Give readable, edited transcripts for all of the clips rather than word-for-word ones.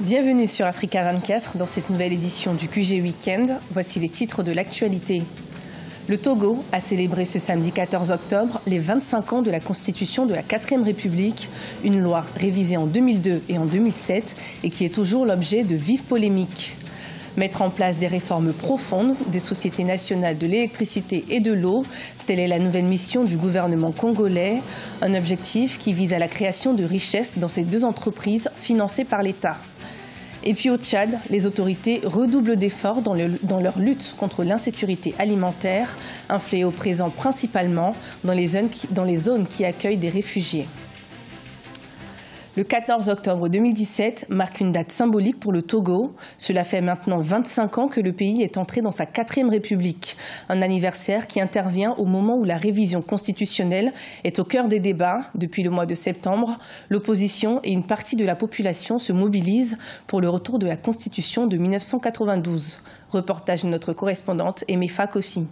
Bienvenue sur Africa 24 dans cette nouvelle édition du QG Weekend. Voici les titres de l'actualité. Le Togo a célébré ce samedi 14 octobre les 25 ans de la constitution de la 4e République, une loi révisée en 2002 et en 2007 et qui est toujours l'objet de vives polémiques. Mettre en place des réformes profondes des sociétés nationales de l'électricité et de l'eau, telle est la nouvelle mission du gouvernement congolais, un objectif qui vise à la création de richesses dans ces deux entreprises financées par l'État. Et puis au Tchad, les autorités redoublent d'efforts dans leur lutte contre l'insécurité alimentaire, un fléau présent principalement dans les zones qui accueillent des réfugiés. Le 14 octobre 2017 marque une date symbolique pour le Togo. Cela fait maintenant 25 ans que le pays est entré dans sa 4e République. Un anniversaire qui intervient au moment où la révision constitutionnelle est au cœur des débats. Depuis le mois de septembre, l'opposition et une partie de la population se mobilisent pour le retour de la Constitution de 1992. Reportage de notre correspondante Aimé Fakofi.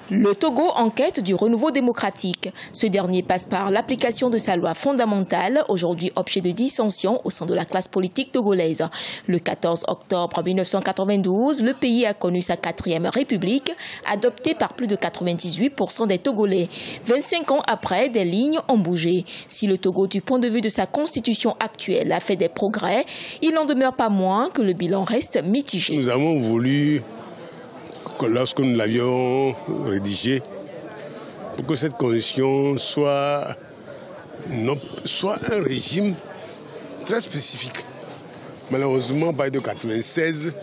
Le Togo en quête du renouveau démocratique. Ce dernier passe par l'application de sa loi fondamentale, aujourd'hui objet de dissension au sein de la classe politique togolaise. Le 14 octobre 1992, le pays a connu sa 4e République, adoptée par plus de 98% des Togolais. 25 ans après, des lignes ont bougé. Si le Togo, du point de vue de sa constitution actuelle, a fait des progrès, il n'en demeure pas moins que le bilan reste mitigé. Nous avons voulu, lorsque nous l'avions rédigé, pour que cette constitution soit un régime très spécifique. Malheureusement, par de 1996,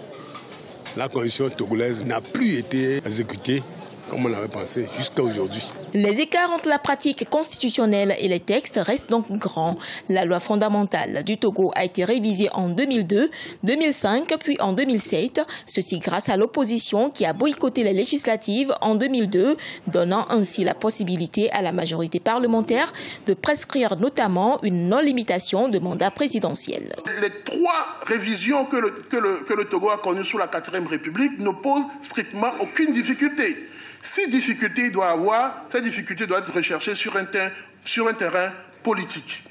la constitution togolaise n'a plus été exécutée comme on avait pensé jusqu'à aujourd'hui. Les écarts entre la pratique constitutionnelle et les textes restent donc grands. La loi fondamentale du Togo a été révisée en 2002, 2005 puis en 2007. Ceci grâce à l'opposition qui a boycotté les législatives en 2002, donnant ainsi la possibilité à la majorité parlementaire de prescrire notamment une non-limitation de mandat présidentiel. Les 3 révisions que le Togo a connues sous la 4e République ne posent strictement aucune difficulté. Si difficulté il doit avoir, cette difficulté doit être recherchée sur un terrain politique.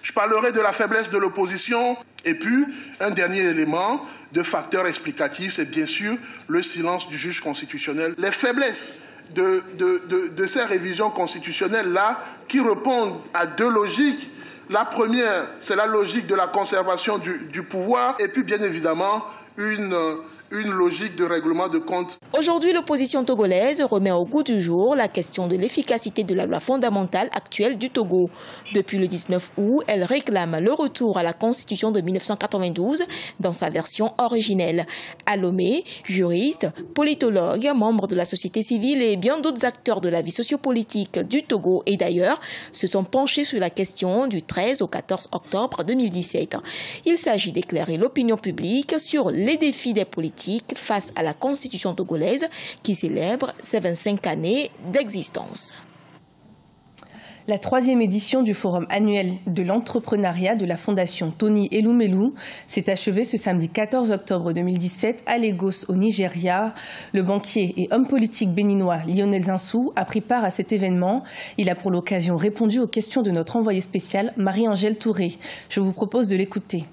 Je parlerai de la faiblesse de l'opposition et puis un dernier élément de facteur explicatif, c'est bien sûr le silence du juge constitutionnel. Les faiblesses de ces révisions constitutionnelles-là qui répondent à 2 logiques. La première, c'est la logique de la conservation du pouvoir et puis bien évidemment une logique de règlement de compte. Aujourd'hui, l'opposition togolaise remet au goût du jour la question de l'efficacité de la loi fondamentale actuelle du Togo. Depuis le 19 août, elle réclame le retour à la Constitution de 1992 dans sa version originelle. À Lomé, juristes, politologues, membres de la société civile et bien d'autres acteurs de la vie sociopolitique du Togo et d'ailleurs se sont penchés sur la question du 13 au 14 octobre 2017. Il s'agit d'éclairer l'opinion publique sur les défis des politiques face à la constitution togolaise qui célèbre ses 25 années d'existence. La 3e édition du Forum annuel de l'entrepreneuriat de la Fondation Tony Elumelu s'est achevée ce samedi 14 octobre 2017 à Lagos, au Nigeria. Le banquier et homme politique béninois Lionel Zinsou a pris part à cet événement. Il a pour l'occasion répondu aux questions de notre envoyée spéciale Marie-Angèle Touré. Je vous propose de l'écouter.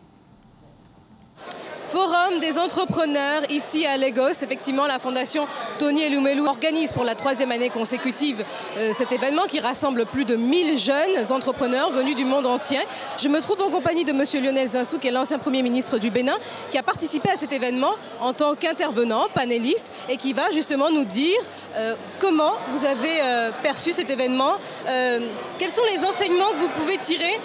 Forum des entrepreneurs ici à Lagos. Effectivement, la fondation Tony Elumelu organise pour la 3e année consécutive cet événement qui rassemble plus de 1000 jeunes entrepreneurs venus du monde entier. Je me trouve en compagnie de monsieur Lionel Zinsou, qui est l'ancien Premier ministre du Bénin, qui a participé à cet événement en tant qu'intervenant, panéliste, et qui va justement nous dire comment vous avez perçu cet événement, quels sont les enseignements que vous pouvez tirer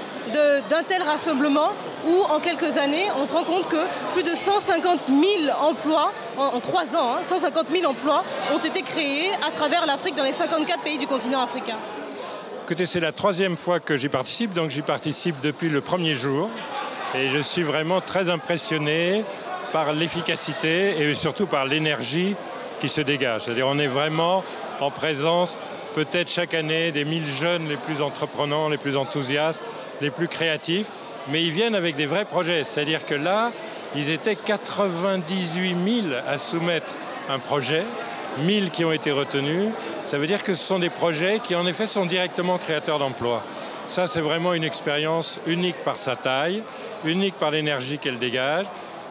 d'un tel rassemblement où en quelques années on se rend compte que plus de 150 000 emplois en 3 ans, 150 000 emplois ont été créés à travers l'Afrique dans les 54 pays du continent africain. Écoutez, c'est la 3e fois que j'y participe, donc j'y participe depuis le premier jour et je suis vraiment très impressionné par l'efficacité et surtout par l'énergie qui se dégage. C'est-à-dire on est vraiment en présence peut-être chaque année des 1000 jeunes les plus entreprenants, les plus enthousiastes, les plus créatifs, mais ils viennent avec des vrais projets. C'est-à-dire que là, ils étaient 98 000 à soumettre un projet, 1000 qui ont été retenus. Ça veut dire que ce sont des projets qui en effet sont directement créateurs d'emplois. Ça, c'est vraiment une expérience unique par sa taille, unique par l'énergie qu'elle dégage.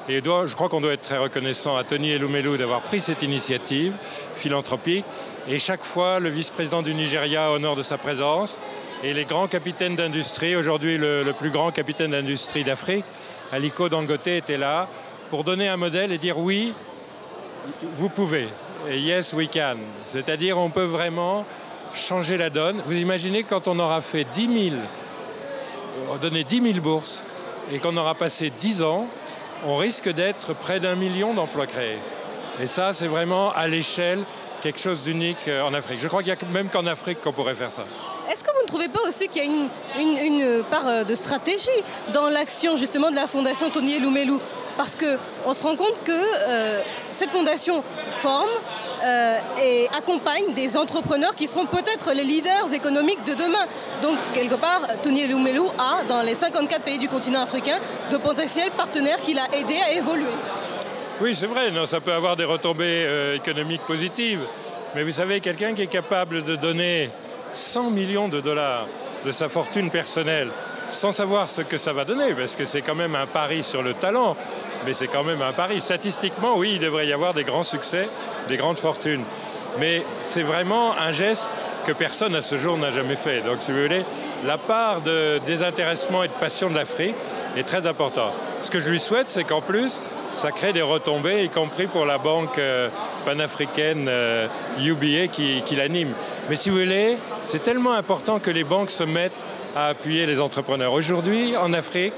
Et je crois qu'on doit être très reconnaissant à Tony Elumelu d'avoir pris cette initiative philanthropique. Et chaque fois, le vice-président du Nigeria honore de sa présence. Et les grands capitaines d'industrie, aujourd'hui le plus grand capitaine d'industrie d'Afrique, Aliko Dangote, était là pour donner un modèle et dire oui, vous pouvez. Et yes, we can. C'est-à-dire on peut vraiment changer la donne. Vous imaginez quand on aura fait 10 000, donné 10 000 bourses et qu'on aura passé 10 ans, on risque d'être près d'1 million d'emplois créés. Et ça, c'est vraiment à l'échelle quelque chose d'unique en Afrique. Je crois qu'il n'y a même qu'en Afrique qu'on pourrait faire ça. Est-ce que vous ne trouvez pas aussi qu'il y a une part de stratégie dans l'action justement de la fondation Tony Elumelu? Parce qu'on se rend compte que cette fondation forme et accompagne des entrepreneurs qui seront peut-être les leaders économiques de demain. Donc, quelque part, Tony Elumelu a, dans les 54 pays du continent africain, de potentiels partenaires qu'il a aidés à évoluer. Oui, c'est vrai, non, ça peut avoir des retombées économiques positives. Mais vous savez, quelqu'un qui est capable de donner 100 millions de dollars de sa fortune personnelle, sans savoir ce que ça va donner, parce que c'est quand même un pari sur le talent, mais c'est quand même un pari. Statistiquement, oui, il devrait y avoir des grands succès, des grandes fortunes. Mais c'est vraiment un geste que personne à ce jour n'a jamais fait. Donc, si vous voulez, la part de désintéressement et de passion de l'Afrique est très importante. Ce que je lui souhaite, c'est qu'en plus, ça crée des retombées, y compris pour la banque panafricaine UBA qui l'anime. Mais si vous voulez, c'est tellement important que les banques se mettent à appuyer les entrepreneurs. Aujourd'hui, en Afrique,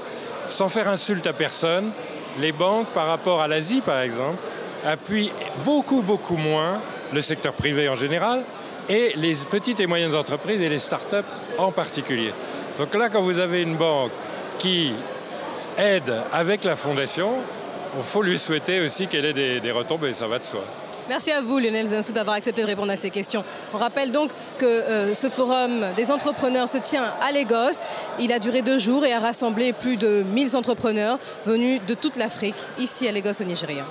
sans faire insulte à personne, les banques, par rapport à l'Asie par exemple, appuient beaucoup moins le secteur privé en général et les petites et moyennes entreprises et les start-up en particulier. Donc là, quand vous avez une banque qui aide avec la fondation, il faut lui souhaiter aussi qu'elle ait des retombées, ça va de soi. Merci à vous, Lionel Zinsou, d'avoir accepté de répondre à ces questions. On rappelle donc que ce forum des entrepreneurs se tient à Lagos. Il a duré 2 jours et a rassemblé plus de 1000 entrepreneurs venus de toute l'Afrique, ici à Lagos, au Nigeria.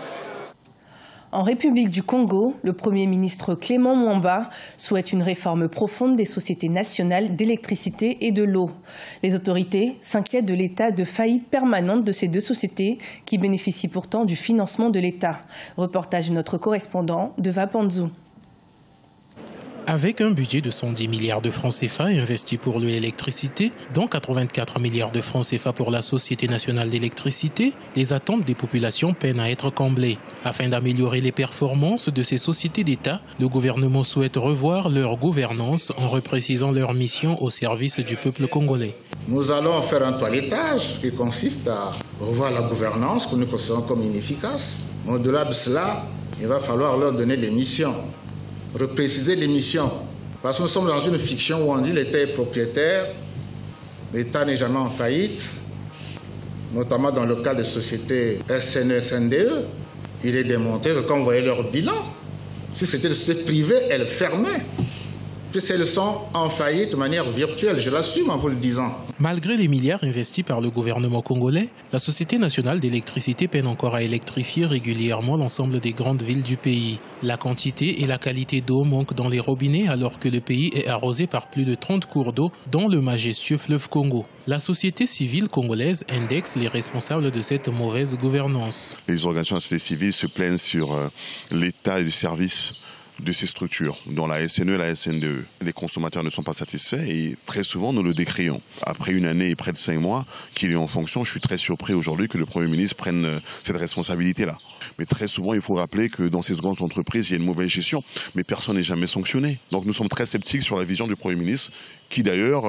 En République du Congo, le Premier ministre Clément Mwamba souhaite une réforme profonde des sociétés nationales d'électricité et de l'eau. Les autorités s'inquiètent de l'état de faillite permanente de ces 2 sociétés qui bénéficient pourtant du financement de l'État. Reportage de notre correspondant de Vapanzou. Avec un budget de 110 milliards de francs CFA investis pour l'électricité, dont 84 milliards de francs CFA pour la Société nationale d'électricité, les attentes des populations peinent à être comblées. Afin d'améliorer les performances de ces sociétés d'État, le gouvernement souhaite revoir leur gouvernance en reprécisant leur mission au service du peuple congolais. Nous allons faire un toilettage qui consiste à revoir la gouvernance que nous considérons comme inefficace. Au-delà de cela, il va falloir leur donner des missions. Repréciser les missions. Parce que nous sommes dans une fiction où on dit l'État est propriétaire, l'État n'est jamais en faillite, notamment dans le cas des sociétés SNE, SNDE. Il est démontré que quand vous voyez leur bilan, si c'était des sociétés privées, elles fermaient. Puis elles sont en faillite de manière virtuelle, je l'assume en vous le disant. Malgré les milliards investis par le gouvernement congolais, la Société nationale d'électricité peine encore à électrifier régulièrement l'ensemble des grandes villes du pays. La quantité et la qualité d'eau manquent dans les robinets alors que le pays est arrosé par plus de 30 cours d'eau, dont le majestueux fleuve Congo. La société civile congolaise indexe les responsables de cette mauvaise gouvernance. Les organisations de la société civile se plaignent sur l'état du service de ces structures, dont la SNE et la SNDE. Les consommateurs ne sont pas satisfaits et très souvent nous le décrions. Après 1 année et près de 5 mois qu'il est en fonction, je suis très surpris aujourd'hui que le Premier ministre prenne cette responsabilité-là. Mais très souvent, il faut rappeler que dans ces grandes entreprises, il y a une mauvaise gestion, mais personne n'est jamais sanctionné. Donc nous sommes très sceptiques sur la vision du Premier ministre, qui d'ailleurs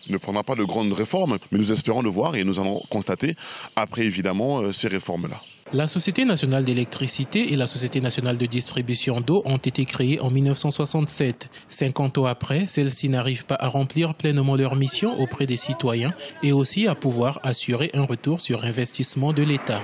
ne prendra pas de grandes réformes, mais nous espérons le voir et nous allons constater, après évidemment, ces réformes-là. La Société nationale d'électricité et la Société nationale de distribution d'eau ont été créées en 1967. 50 ans après, celles-ci n'arrivent pas à remplir pleinement leur mission auprès des citoyens et aussi à pouvoir assurer un retour sur investissement de l'État.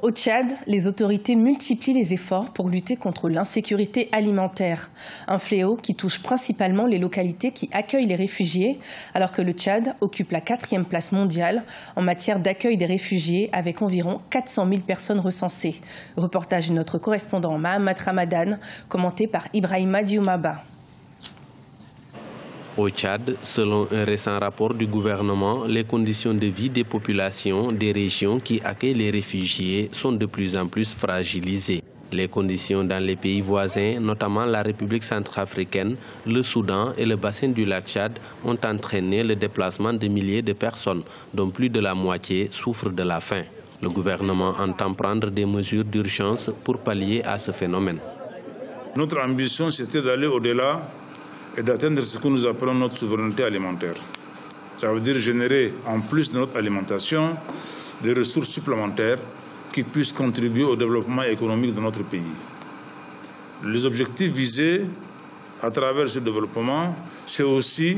Au Tchad, les autorités multiplient les efforts pour lutter contre l'insécurité alimentaire, un fléau qui touche principalement les localités qui accueillent les réfugiés, alors que le Tchad occupe la 4e place mondiale en matière d'accueil des réfugiés avec environ 400 000 personnes recensées. Reportage de notre correspondant Mahamat Ramadan, commenté par Ibrahima Dioumaba. Au Tchad, selon un récent rapport du gouvernement, les conditions de vie des populations des régions qui accueillent les réfugiés sont de plus en plus fragilisées. Les conditions dans les pays voisins, notamment la République centrafricaine, le Soudan et le bassin du lac Tchad, ont entraîné le déplacement de milliers de personnes, dont plus de la moitié souffrent de la faim. Le gouvernement entend prendre des mesures d'urgence pour pallier à ce phénomène. Notre ambition, c'était d'aller au-delà et d'atteindre ce que nous appelons notre souveraineté alimentaire. Ça veut dire générer, en plus de notre alimentation, des ressources supplémentaires qui puissent contribuer au développement économique de notre pays. Les objectifs visés à travers ce développement, c'est aussi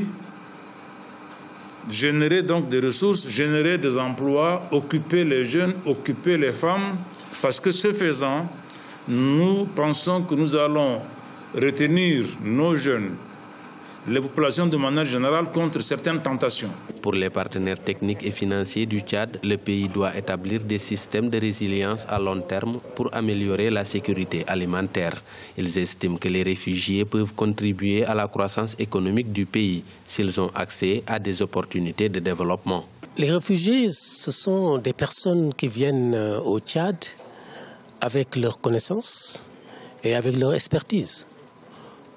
générer donc des ressources, générer des emplois, occuper les jeunes, occuper les femmes, parce que ce faisant, nous pensons que nous allons retenir nos jeunes, les populations de manière générale, contre certaines tentations. Pour les partenaires techniques et financiers du Tchad, le pays doit établir des systèmes de résilience à long terme pour améliorer la sécurité alimentaire. Ils estiment que les réfugiés peuvent contribuer à la croissance économique du pays s'ils ont accès à des opportunités de développement. Les réfugiés, ce sont des personnes qui viennent au Tchad avec leurs connaissances et avec leur expertise.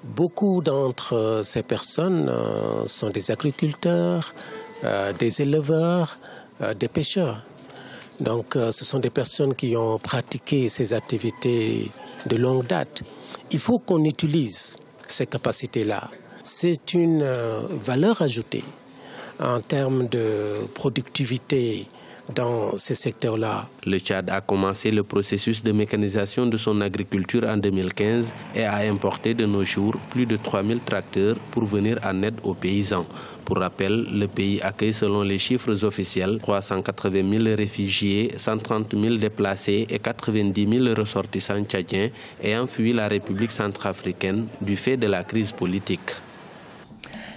Beaucoup d'entre ces personnes sont des agriculteurs, des éleveurs, des pêcheurs. Donc ce sont des personnes qui ont pratiqué ces activités de longue date. Il faut qu'on utilise ces capacités-là. C'est une valeur ajoutée en termes de productivité dans ces secteurs-là. Le Tchad a commencé le processus de mécanisation de son agriculture en 2015 et a importé de nos jours plus de 3000 tracteurs pour venir en aide aux paysans. Pour rappel, le pays accueille selon les chiffres officiels 380 000 réfugiés, 130 000 déplacés et 90 000 ressortissants tchadiens ayant fui la République centrafricaine du fait de la crise politique.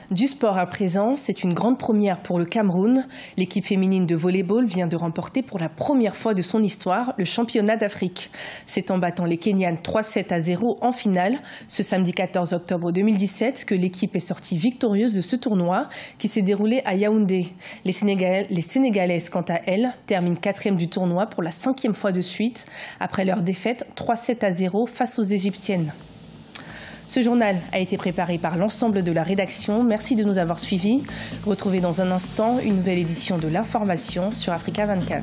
Du sport à présent, c'est une grande première pour le Cameroun. L'équipe féminine de volley-ball vient de remporter pour la première fois de son histoire le championnat d'Afrique. C'est en battant les Kenyanes 3-7-0 en finale, ce samedi 14 octobre 2017, que l'équipe est sortie victorieuse de ce tournoi qui s'est déroulé à Yaoundé. Les Sénégalaises, quant à elles, terminent 4e du tournoi pour la 5e fois de suite, après leur défaite 3-7-0 face aux Égyptiennes. Ce journal a été préparé par l'ensemble de la rédaction. Merci de nous avoir suivis. Retrouvez dans un instant une nouvelle édition de l'information sur Africa 24.